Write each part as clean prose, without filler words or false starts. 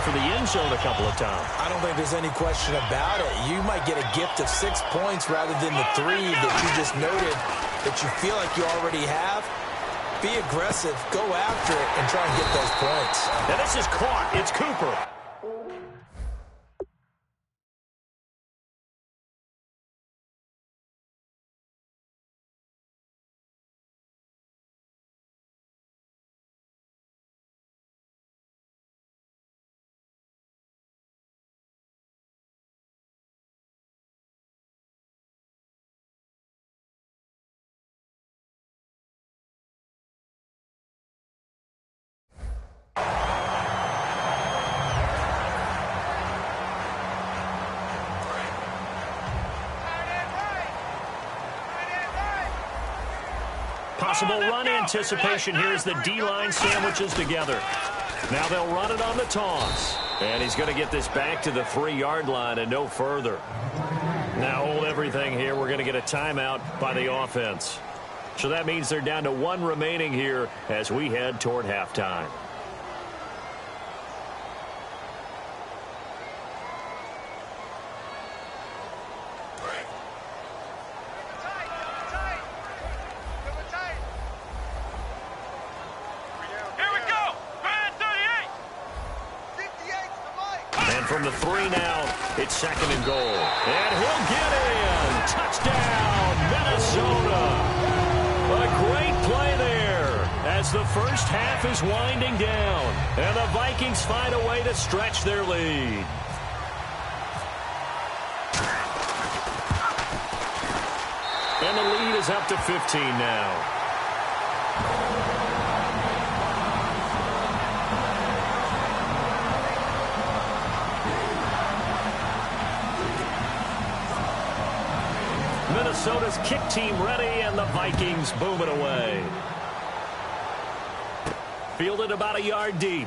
for the end zone a couple of times. I don't think there's any question about it. You might get a gift of 6 points rather than the 3 that you just noted that you feel like you already have. Be aggressive, go after it, and try and get those points. Now this is caught. It's Cooper. Possible run anticipation here as the D-line sandwiches together. Now they'll run it on the toss. And he's going to get this back to the 3-yard line and no further. Now hold everything here. We're going to get a timeout by the offense. So that means they're down to 1 remaining here as we head toward halftime. From the 3 now, it's 2nd and goal. And he'll get in. Touchdown, Minnesota. A great play there as the first half is winding down. And the Vikings find a way to stretch their lead. And the lead is up to 15 now. Minnesota's kick team ready, and the Vikings boom it away. Fielded about a yard deep.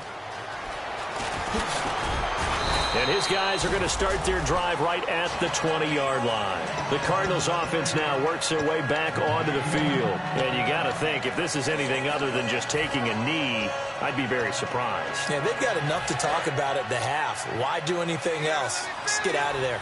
And his guys are going to start their drive right at the 20-yard line. The Cardinals offense now works their way back onto the field. And you got to think, if this is anything other than just taking a knee, I'd be very surprised. Yeah, they've got enough to talk about at the half. Why do anything else? Just get out of there.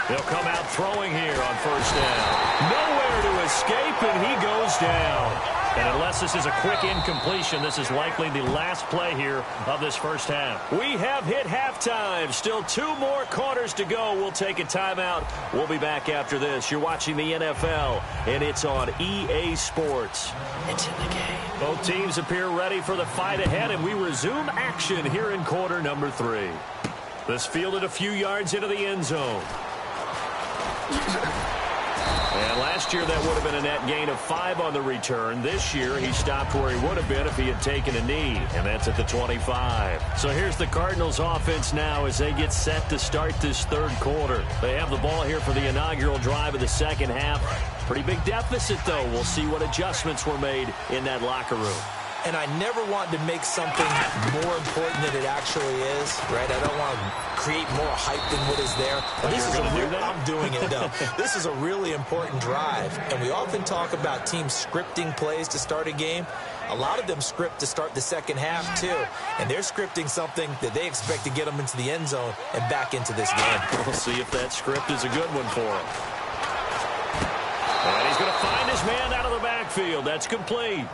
They'll come out throwing here on 1st down. Nowhere to escape, and he goes down. And unless this is a quick incompletion, this is likely the last play here of this first half. We have hit halftime. Still 2 more quarters to go. We'll take a timeout. We'll be back after this. You're watching the NFL, and it's on EA Sports. It's in the game. Both teams appear ready for the fight ahead, and we resume action here in quarter number 3. This fielded a few yards into the end zone. And last year that would have been a net gain of 5 on the return. This year he stopped where he would have been if he had taken a knee, and that's at the 25. So here's the Cardinals offense now as they get set to start this 3rd quarter. They have the ball here for the inaugural drive of the 2nd half. Pretty big deficit, though. We'll see what adjustments were made in that locker room. And I never want to make something more important than it actually is, right? I don't want to create more hype than what is there. But this is I'm doing it, though. This is a really important drive. And we often talk about teams scripting plays to start a game. A lot of them script to start the 2nd half, too. And they're scripting something that they expect to get them into the end zone and back into this game. We'll see if that script is a good one for him. And he's going to find his man out of the backfield. That's complete.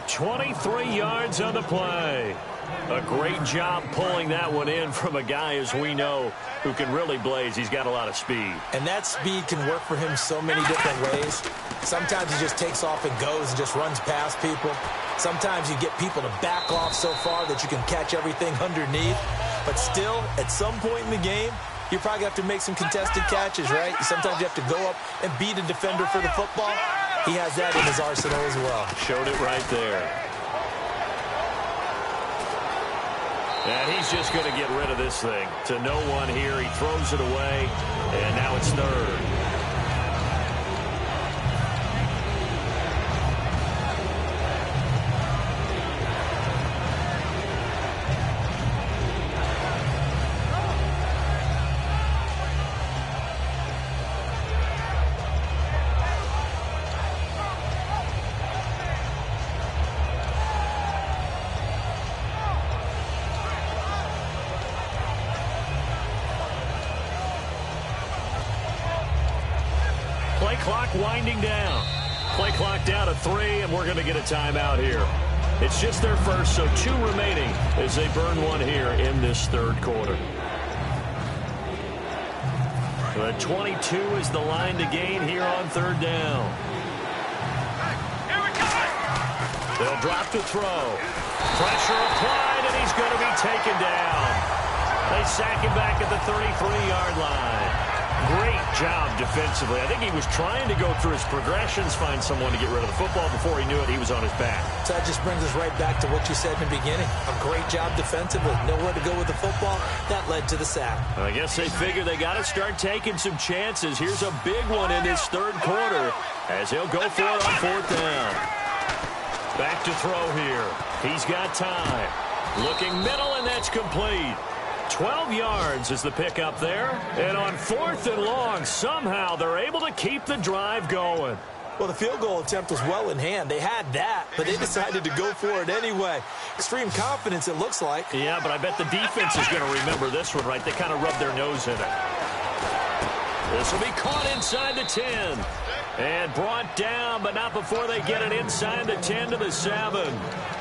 23 yards on the play. A great job pulling that one in from a guy, as we know, who can really blaze. He's got a lot of speed. And that speed can work for him so many different ways. Sometimes he just takes off and goes and just runs past people. Sometimes you get people to back off so far that you can catch everything underneath. But still, at some point in the game, you probably have to make some contested catches, right? Sometimes you have to go up and beat a defender for the football. He has that in his arsenal as well. Showed it right there. And he's just going to get rid of this thing. To no one here. He throws it away, and now it's 3rd. clock winding down. Play clock down to 3, and we're going to get a timeout here. It's just their first, so 2 remaining as they burn one here in this third quarter. The 22 is the line to gain here on third down. They'll drop to throw. Pressure applied, and he's going to be taken down. They sack him back at the 33-yard line. Great job defensively. I think he was trying to go through his progressions, find someone to get rid of the football. Before he knew it, he was on his back. So that just brings us right back to what you said in the beginning. A great job defensively. Nowhere to go with the football. That led to the sack. I guess they figure they got to start taking some chances. Here's a big one in this third quarter as he'll go for it on fourth down. Back to throw here. He's got time. Looking middle, and that's complete. 12 yards is the pickup there. And on fourth and long, somehow they're able to keep the drive going. Well, the field goal attempt was well in hand. They had that, but they decided to go for it anyway. Extreme confidence, it looks like. Yeah, but I bet the defense is going to remember this one, right? They kind of rubbed their nose in it. This will be caught inside the 10. And brought down, but not before they get it inside the 10 to the 7.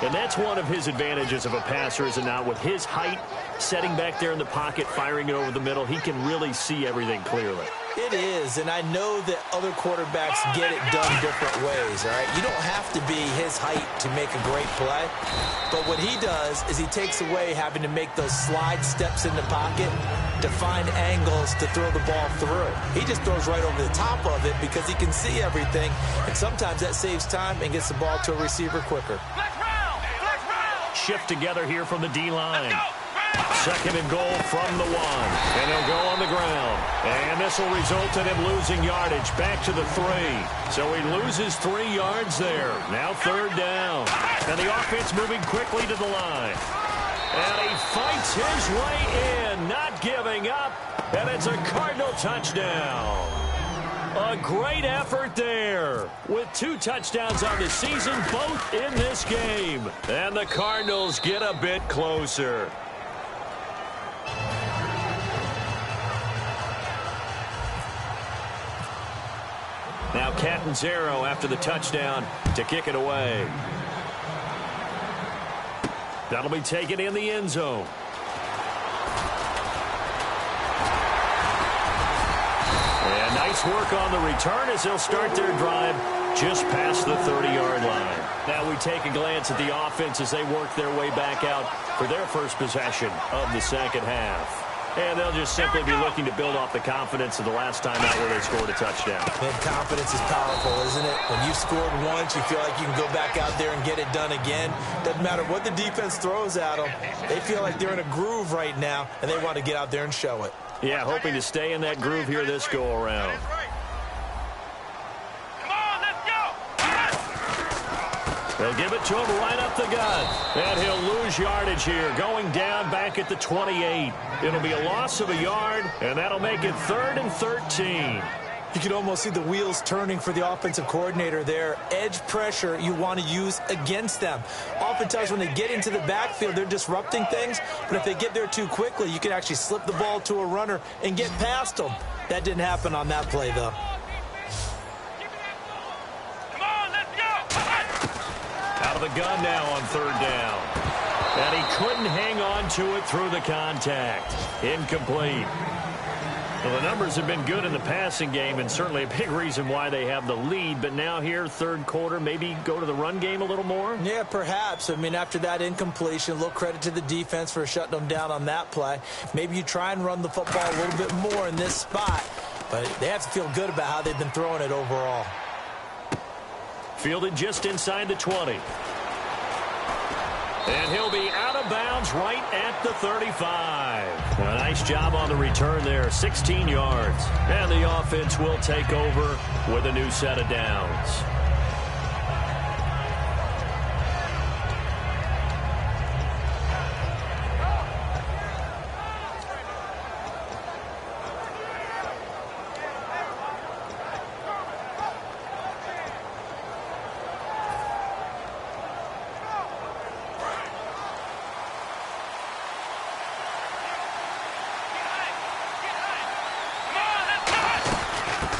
And that's one of his advantages of a passer, is it not? With his height, setting back there in the pocket, firing it over the middle, he can really see everything clearly. It is, and I know that other quarterbacks get it done different ways, all right? You don't have to be his height to make a great play, but what he does is he takes away having to make those slide steps in the pocket to find angles to throw the ball through. He just throws right over the top of it because he can see everything, and sometimes that saves time and gets the ball to a receiver quicker. Shift together here from the D-line. Second and goal from the 1. And he'll go on the ground. And this will result in him losing yardage back to the 3. So he loses 3 yards there. Now third down. And the offense moving quickly to the line. And he fights his way in, not giving up. And it's a Cardinal touchdown. A great effort there with 2 touchdowns on the season, both in this game. And the Cardinals get a bit closer. Now Catanzaro after the touchdown to kick it away. That'll be taken in the end zone. And nice work on the return as they'll start their drive just past the 30-yard line. Now we take a glance at the offense as they work their way back out for their first possession of the second half. And they'll just simply be looking to build off the confidence of the last time out where they scored a touchdown. Man, confidence is powerful, isn't it? When you scored once, you feel like you can go back out there and get it done again. Doesn't matter what the defense throws at them. They feel like they're in a groove right now, and they want to get out there and show it. Yeah, hoping to stay in that groove here this go-around. They'll give it to him right up the gut. And he'll lose yardage here, going down back at the 28. It'll be a loss of a yard, and that'll make it 3rd and 13. You can almost see the wheels turning for the offensive coordinator there. Edge pressure you want to use against them. Oftentimes when they get into the backfield, they're disrupting things. But if they get there too quickly, you can actually slip the ball to a runner and get past them. That didn't happen on that play, though. Out of the gun now on third down. And he couldn't hang on to it through the contact. Incomplete. Well, the numbers have been good in the passing game, and certainly a big reason why they have the lead. But now here, third quarter, maybe go to the run game a little more? Yeah, perhaps. I mean, after that incompletion, a little credit to the defense for shutting them down on that play. Maybe you try and run the football a little bit more in this spot. But they have to feel good about how they've been throwing it overall. Fielded just inside the 20. And he'll be out of bounds right at the 35. A nice job on the return there, 16 yards. And the offense will take over with a new set of downs.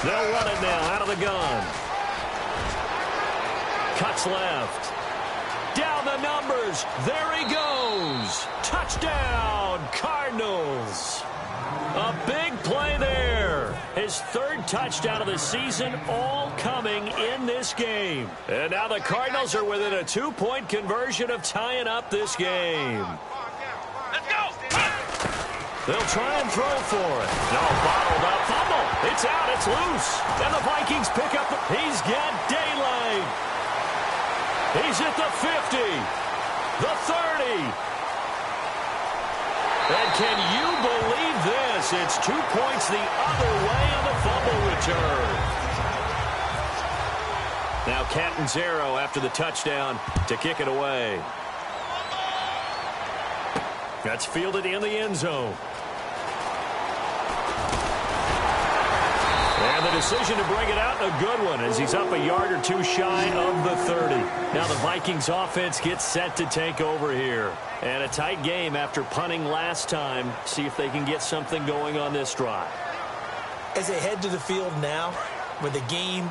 They'll run it now out of the gun. Cuts left. Down the numbers. There he goes. Touchdown, Cardinals. A big play there. His third touchdown of the season, all coming in this game. And now the Cardinals are within a 2-point conversion of tying up this game. Let's go. They'll try and throw for it. No, bottled up. Fumble. It's out. It's loose. And the Vikings pick up. He's got daylight. He's at the 50. The 30. And can you believe this? It's 2 points the other way on the fumble return. Now Catanzaro after the touchdown to kick it away. That's fielded in the end zone. And the decision to bring it out, a good one, as he's up a yard or two shy of the 30. Now the Vikings offense gets set to take over here. And a tight game after punting last time. See if they can get something going on this drive. As they head to the field now, with the game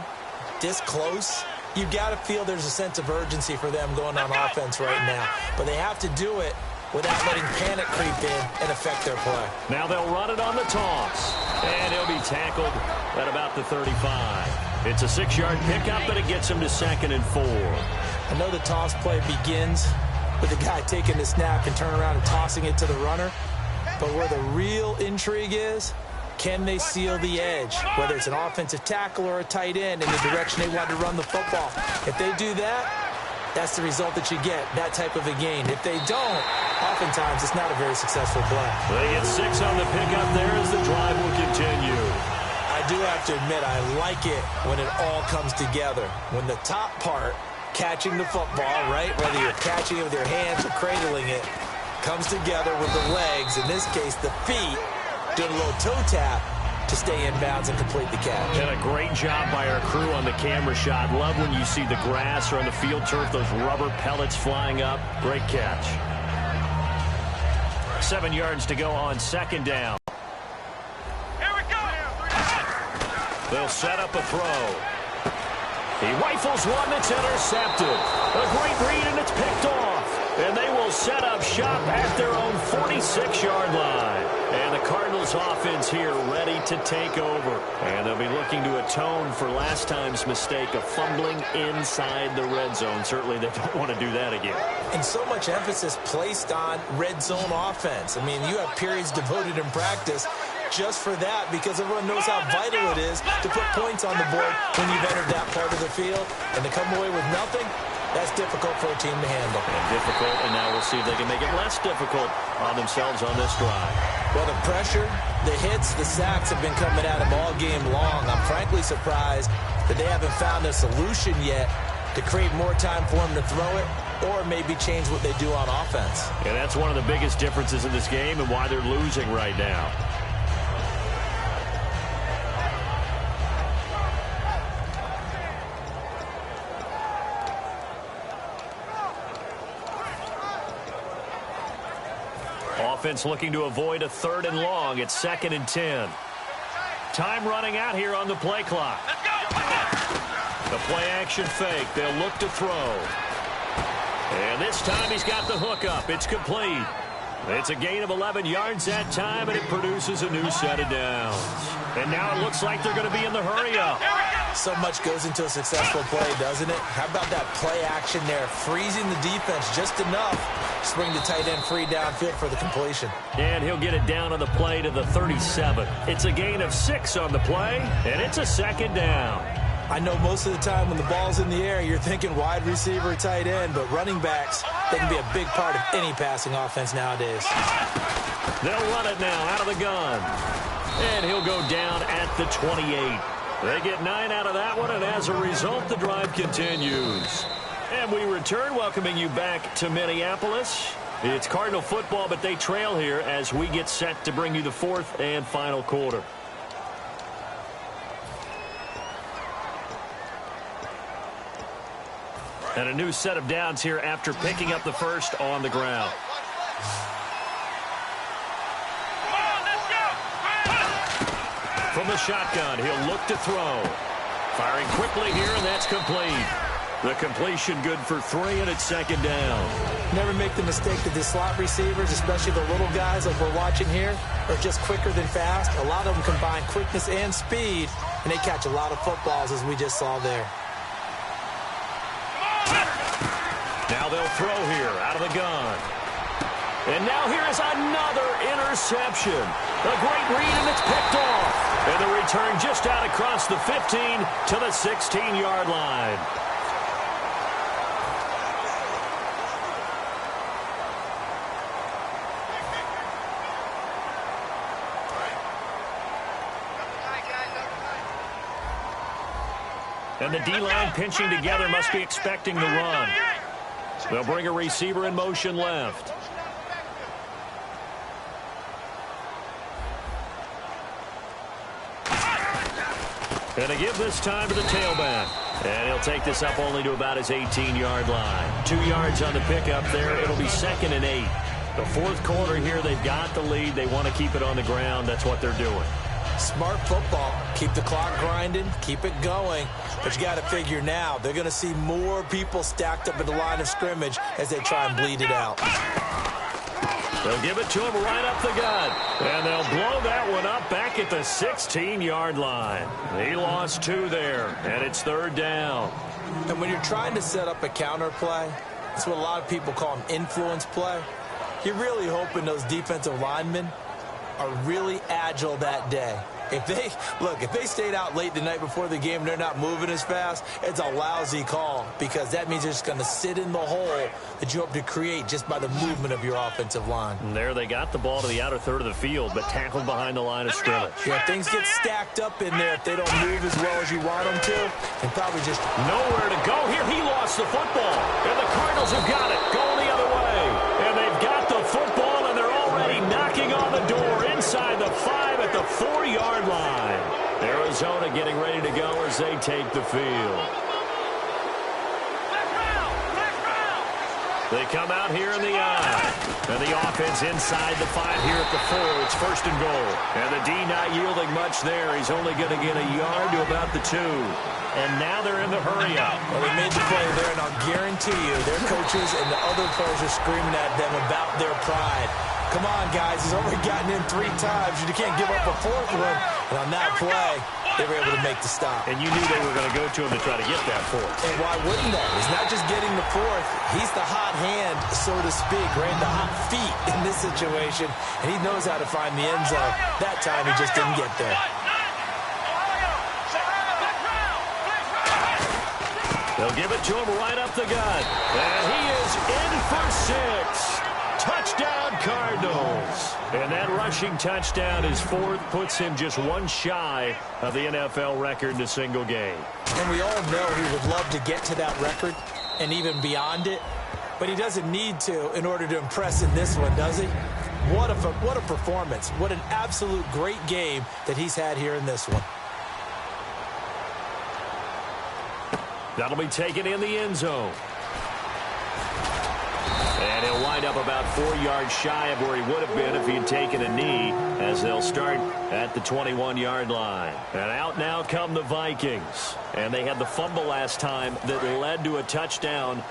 this close, you've got to feel there's a sense of urgency for them going on offense right now. But they have to do it without letting panic creep in and affect their play. Now they'll run it on the toss. And he'll be tackled at about the 35. It's a 6-yard pickup, but it gets him to 2nd and 4. I know the toss play begins with the guy taking the snap and turning around and tossing it to the runner. But where the real intrigue is, can they seal the edge? Whether it's an offensive tackle or a tight end in the direction they want to run the football. If they do that, that's the result that you get, that type of a gain. If they don't, oftentimes it's not a very successful play. They get 6 on the pickup there as the drive will continue. I do have to admit, I like it when it all comes together. When the top part, catching the football, right, whether you're catching it with your hands or cradling it, comes together with the legs, in this case the feet, doing a little toe tap to stay in bounds and complete the catch. And a great job by our crew on the camera shot. Love when you see the grass or on the field turf, those rubber pellets flying up. Great catch. 7 yards to go on 2nd down. Here we go. They'll set up a throw. He rifles one that's intercepted. A great read, and it's picked off. And they will set up shop at their own 46-yard line. And the Cardinals offense here ready to take over. And they'll be looking to atone for last time's mistake of fumbling inside the red zone. Certainly they don't want to do that again. And so much emphasis placed on red zone offense. I mean, you have periods devoted in practice just for that, because everyone knows how vital it is to put points on the board when you've entered that part of the field. And to come away with nothing, that's difficult for a team to handle. And difficult, and now we'll see if they can make it less difficult on themselves on this drive. Well, the pressure, the hits, the sacks have been coming at them all game long. I'm frankly surprised that they haven't found a solution yet to create more time for them to throw it, or maybe change what they do on offense. And that's one of the biggest differences in this game and why they're losing right now. Offense looking to avoid a 3rd and long. It's 2nd and 10. Time running out here on the play clock. Let's go. The play action fake. They'll look to throw. And this time he's got the hook up. It's complete. It's a gain of 11 yards that time, and it produces a new set of downs. And now it looks like they're going to be in the hurry up. So much goes into a successful play, doesn't it? How about that play action there, freezing the defense just enough to bring the tight end free downfield for the completion. And he'll get it down on the play to the 37. It's a gain of 6 on the play, and it's a 2nd down. I know most of the time when the ball's in the air, you're thinking wide receiver, tight end, but running backs, they can be a big part of any passing offense nowadays. They'll run it now out of the gun. And he'll go down at the 28. They get 9 out of that one, and as a result, the drive continues. And we return, welcoming you back to Minneapolis. It's Cardinal football, but they trail here as we get set to bring you the 4th and final quarter. And a new set of downs here after picking up the first on the ground. from the shotgun. He'll look to throw. Firing quickly here, and that's complete. The completion good for 3, and it's second down. Never make the mistake that the slot receivers, especially the little guys like we're watching here, are just quicker than fast. A lot of them combine quickness and speed, and they catch a lot of footballs, as we just saw there. Now they'll throw here out of the gun. And now here is another interception. A great read, and it's picked off. And the return just out across the 15 to the 16-yard line. And the D-line pinching together must be expecting the run. They'll bring a receiver in motion left. And to give this time to the tailback. And he'll take this up only to about his 18-yard line. 2 yards on the pickup there. It'll be 2nd and 8. The fourth quarter here, they've got the lead. They want to keep it on the ground. That's what they're doing. Smart football. Keep the clock grinding. Keep it going. But you got to figure now, they're going to see more people stacked up at the line of scrimmage as they try and bleed it out. They'll give it to him right up the gut. And they'll blow that one up back at the 16-yard line. He lost 2 there, and it's 3rd down. And when you're trying to set up a counter play, that's what a lot of people call an influence play. You're really hoping those defensive linemen are really agile that day. If they stayed out late the night before the game and they're not moving as fast, it's a lousy call because that means they're just going to sit in the hole that you hope to create just by the movement of your offensive line. And there they got the ball to the outer third of the field, but tackled behind the line of scrimmage. Yeah, things get stacked up in there if they don't move as well as you want them to, and probably just nowhere to go here. He lost the football, and the Cardinals have got it going the other way. And they've got the football, and they're already knocking on the door inside the 5 at the 4-yard line. Arizona getting ready to go as they take the field. They come out here in the eye. And the offense inside the 5 here at the 4. It's 1st and goal. And the D not yielding much there. He's only going to get a yard to about the 2. And now they're in the hurry up. Well, they made the play there, and I'll guarantee you their coaches and the other players are screaming at them about their pride. Come on, guys. He's already gotten in 3 times. You can't give up a 4th one. And on that play, they were able to make the stop. And you knew they were going to go to him to try to get that 4th. And why wouldn't they? He's not just getting the 4th. He's the hot hand, so to speak, right? The hot feet in this situation. And he knows how to find the end zone. That time, he just didn't get there. They'll give it to him right up the gut. And he is in for 6. Touchdown, Cardinals. And that rushing touchdown is 4th, puts him just 1 shy of the NFL record in a single game. And we all know he would love to get to that record and even beyond it, but he doesn't need to in order to impress in this one, does he? What a performance. What an absolute great game that he's had here in this one. That'll be taken in the end zone. And he'll wind up about 4 yards shy of where he would have been if he had taken a knee, as they'll start at the 21-yard line. And out now come the Vikings. And they had the fumble last time that led to a touchdown.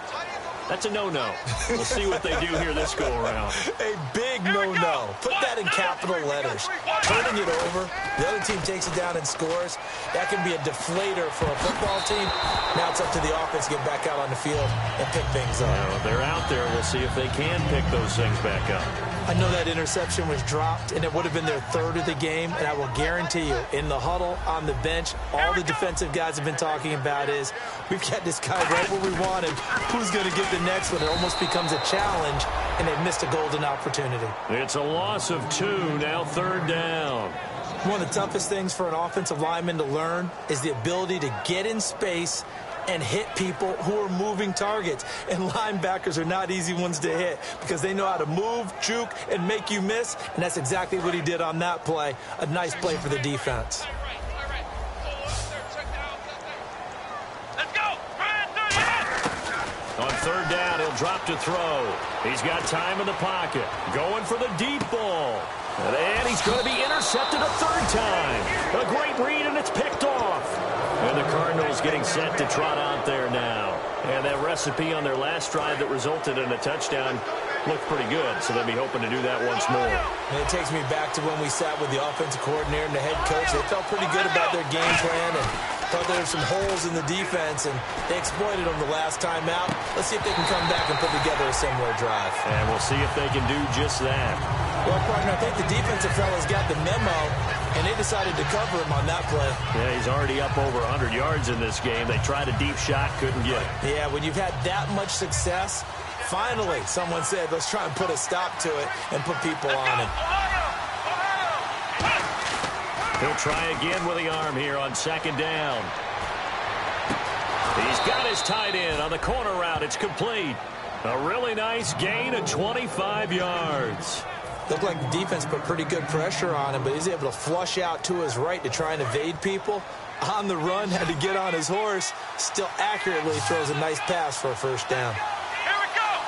That's a no-no. We'll see what they do here this go-around. A big no-no. Put that in capital letters. Turning it over, the other team takes it down and scores. That can be a deflator for a football team. Now it's up to the offense to get back out on the field and pick things up. Well, they're out there. We'll see if they can pick those things back up. I know that interception was dropped, and it would have been their 3rd of the game, and I will guarantee you, in the huddle, on the bench, all the defensive guys have been talking about is, we've got this guy right where we want him. Who's going to get the next one? It almost becomes a challenge, and they've missed a golden opportunity. It's a loss of 2, now 3rd down. One of the toughest things for an offensive lineman to learn is the ability to get in space and hit people who are moving targets. And linebackers are not easy ones to hit because they know how to move, juke, and make you miss. And that's exactly what he did on that play. A nice play for the defense. Let's go. On 3rd down, he'll drop to throw. He's got time in the pocket. Going for the deep ball. And he's going to be intercepted a third time. A great read, and it's picked off. And the Cardinals getting set to trot out there now. And that recipe on their last drive that resulted in a touchdown looked pretty good, so they'll be hoping to do that once more. And it takes me back to when we sat with the offensive coordinator and the head coach. They felt pretty good about their game plan and thought there were some holes in the defense, and they exploited them the last time out. Let's see if they can come back and put together a similar drive. And we'll see if they can do just that. Well, partner, I think the defensive fellas got the memo, and they decided to cover him on that play. Yeah, he's already up over 100 yards in this game. They tried a deep shot, couldn't get it. Yeah, when you've had that much success, finally someone said, let's try and put a stop to it and put people on him. He'll try again with the arm here on second down. He's got his tight end on the corner route. It's complete. A really nice gain of 25 yards. Looked like the defense put pretty good pressure on him, but he's able to flush out to his right to try and evade people. On the run, had to get on his horse. Still accurately throws a nice pass for a first down. Here we go.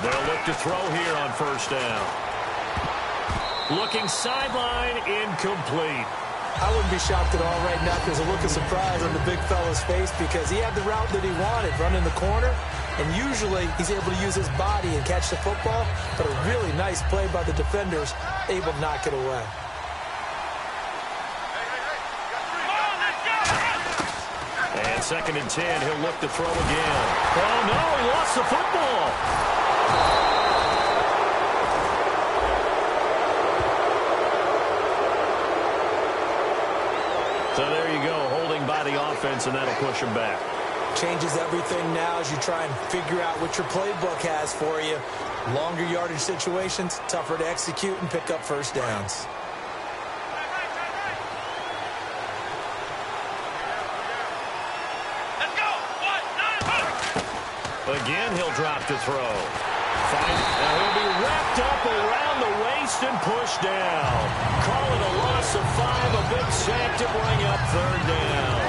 They'll look to throw here on first down. Looking sideline, incomplete. I wouldn't be shocked at all right now. There's a look of surprise on the big fella's face because he had the route that he wanted, running the corner. And usually he's able to use his body and catch the football, but a really nice play by the defenders, able to knock it away. And 2nd and 10, he'll look to throw again. Oh, no, he lost the football. So there you go, holding by the offense, and that'll push him back. Changes everything now as you try and figure out what your playbook has for you. Longer yardage situations, tougher to execute and pick up first downs. Let's go. Again, he'll drop to throw. Now he'll be wrapped up around the waist and pushed down. Call it a loss of 5, a big sack to bring up third down.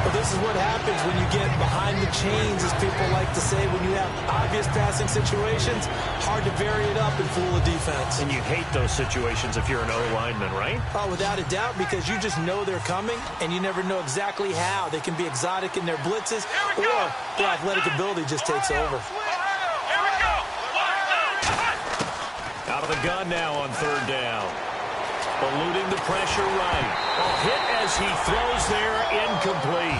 Well, this is what happens when you get behind the chains, as people like to say. When you have obvious passing situations, hard to vary it up and fool a defense. And you hate those situations if you're an O-lineman, right? Oh, without a doubt, because you just know they're coming, and you never know exactly how. They can be exotic in their blitzes, or their athletic ability just takes over. Here we go. Out of the gun now on third down. Eluding the pressure right. A hit as he throws there, incomplete.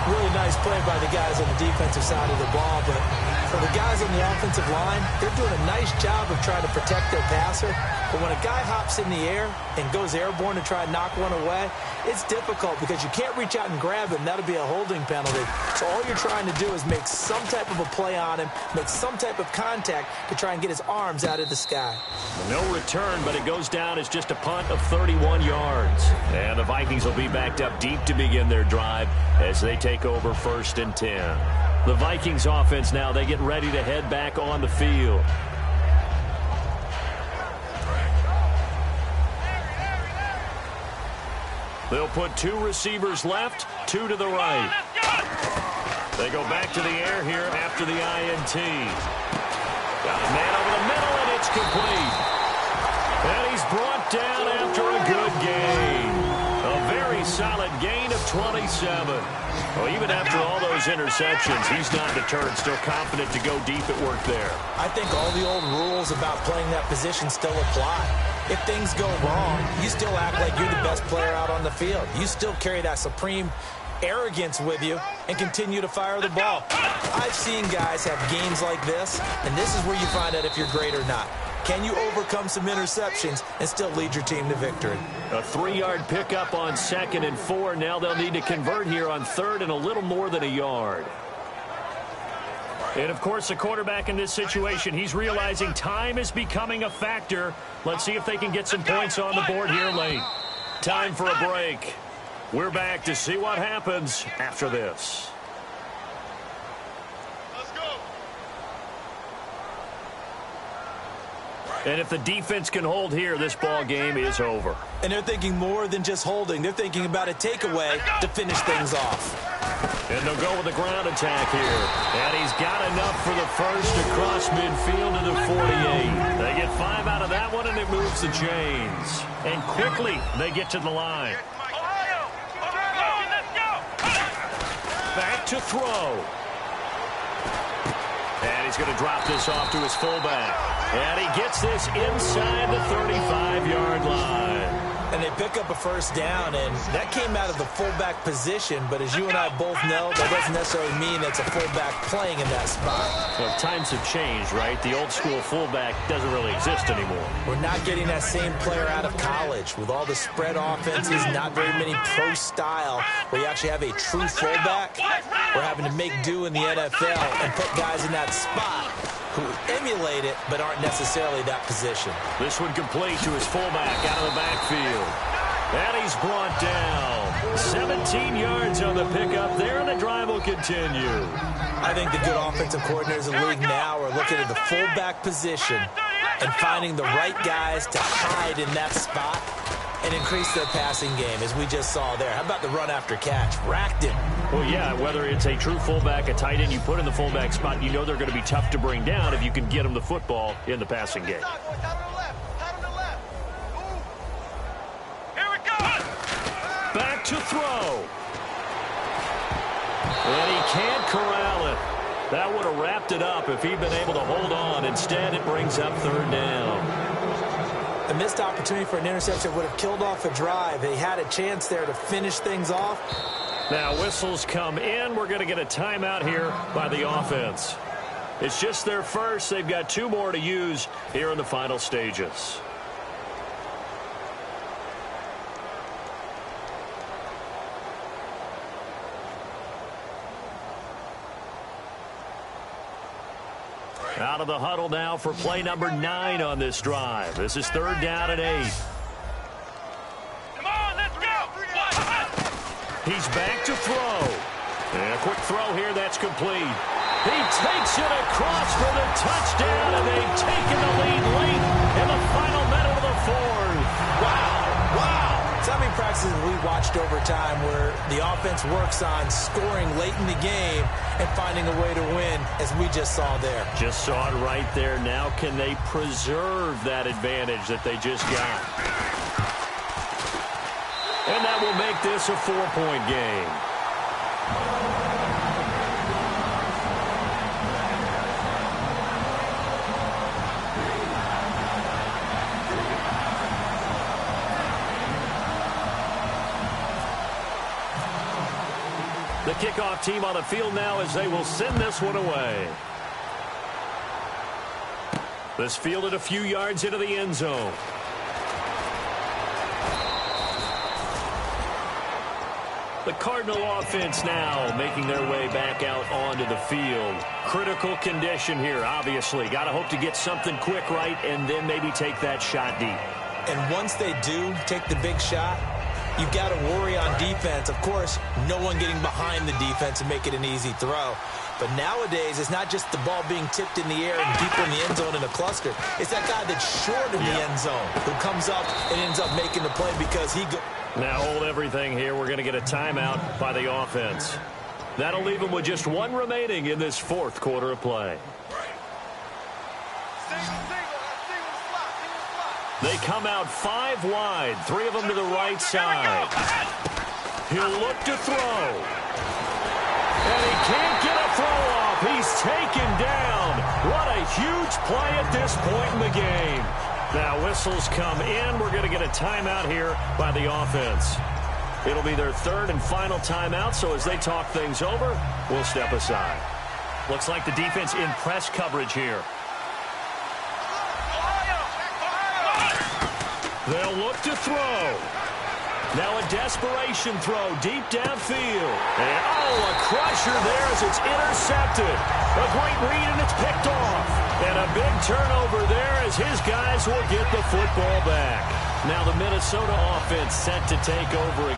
Really nice play by the guys on the defensive side of the ball, but for the guys on the offensive line, they're doing a nice job of trying to protect their passer. But when a guy hops in the air and goes airborne to try and knock one away, it's difficult because you can't reach out and grab him. That'll be a holding penalty. So all you're trying to do is make some type of a play on him, make some type of contact to try and get his arms out of the sky. No return, but it goes down as just a punt of 31 yards. And the Vikings will be backed up deep to begin their drive as they take over 1st and 10. The Vikings offense now, they get ready to head back on the field. They'll put 2 receivers left, 2 to the right. They go back to the air here after the INT. Got a man over the middle, and it's complete. And he's brought down after a good gain. A very solid gain of 27. Well, even after all those interceptions, he's not deterred, still confident to go deep at work there. I think all the old rules about playing that position still apply. If things go wrong, you still act like you're the best player out on the field. You still carry that supreme arrogance with you and continue to fire the ball. I've seen guys have games like this, and this is where you find out if you're great or not. Can you overcome some interceptions and still lead your team to victory? A 3-yard pickup on 2nd and 4. Now they'll need to convert here on 3rd and a little more than a yard. And, of course, the quarterback in this situation, he's realizing time is becoming a factor. Let's see if they can get some points on the board here late. Time for a break. We're back to see what happens after this. Let's go. And if the defense can hold here, this ball game is over. And they're thinking more than just holding. They're thinking about a takeaway to finish things off. And they'll go with the ground attack here. And he's got enough for the first across midfield to the 48. They get 5 out of that one, and it moves the chains. And quickly, they get to the line. Back to throw. And he's going to drop this off to his fullback. And he gets this inside the 35-yard line. And they pick up a first down, and that came out of the fullback position. But as you and I both know, that doesn't necessarily mean it's a fullback playing in that spot. Well, times have changed, right? The old-school fullback doesn't really exist anymore. We're not getting that same player out of college. With all the spread offenses, not very many pro style, where you actually have a true fullback. We're having to make do in the NFL and put guys in that spot who emulate it but aren't necessarily that position. This one complete to his fullback out of the backfield. And he's brought down. 17 yards on the pickup there, and the drive will continue. I think the good offensive coordinators in the league now are looking at the fullback position and finding the right guys to hide in that spot and increase their passing game, as we just saw there. How about the run after catch? Racked him. Well, yeah, whether it's a true fullback, a tight end you put in the fullback spot, you know they're going to be tough to bring down if you can get them the football in the passing game. Back to throw. And he can't corral it. That would have wrapped it up if he'd been able to hold on. Instead, it brings up third down. A missed opportunity for an interception would have killed off a drive. They had a chance there to finish things off. Now whistles come in. We're going to get a timeout here by the offense. It's just their first. They've got 2 more to use here in the final stages. Out of the huddle now for play number 9 on this drive. This is 3rd down and 8. Come on, let's go. He's back to throw. And a quick throw here, that's complete. He takes it across for the touchdown, and they've taken the lead late in the final minute of the 4th. Wow. So many practices we watched over time where the offense works on scoring late in the game and finding a way to win, as we just saw there. Just saw it right there. Now can they preserve that advantage that they just got? And that will make this a 4-point game. The kickoff team on the field now as they will send this one away. This fielded a few yards into the end zone. The Cardinal offense now making their way back out onto the field. Critical condition here, obviously. Got to hope to get something quick right and then maybe take that shot deep. And once they do take the big shot, you've got to worry on defense. Of course, no one getting behind the defense and make it an easy throw. But nowadays, it's not just the ball being tipped in the air and deep in the end zone in a cluster. It's that guy that's short in the end zone who comes up and ends up making the play because he goes. Now hold everything here. We're going to get a timeout by the offense. That'll leave them with just 1 remaining in this 4th quarter of play. They come out 5 wide, 3 of them to the right side. He'll look to throw. And he can't get a throw off. He's taken down. What a huge play at this point in the game. Now whistles come in. We're going to get a timeout here by the offense. It'll be their 3rd and final timeout, so as they talk things over, we'll step aside. Looks like the defense in press coverage here. They'll look to throw. Now a desperation throw deep downfield. And a crusher there as it's intercepted. A great read and it's picked off. And a big turnover there as his guys will get the football back. Now the Minnesota offense set to take over.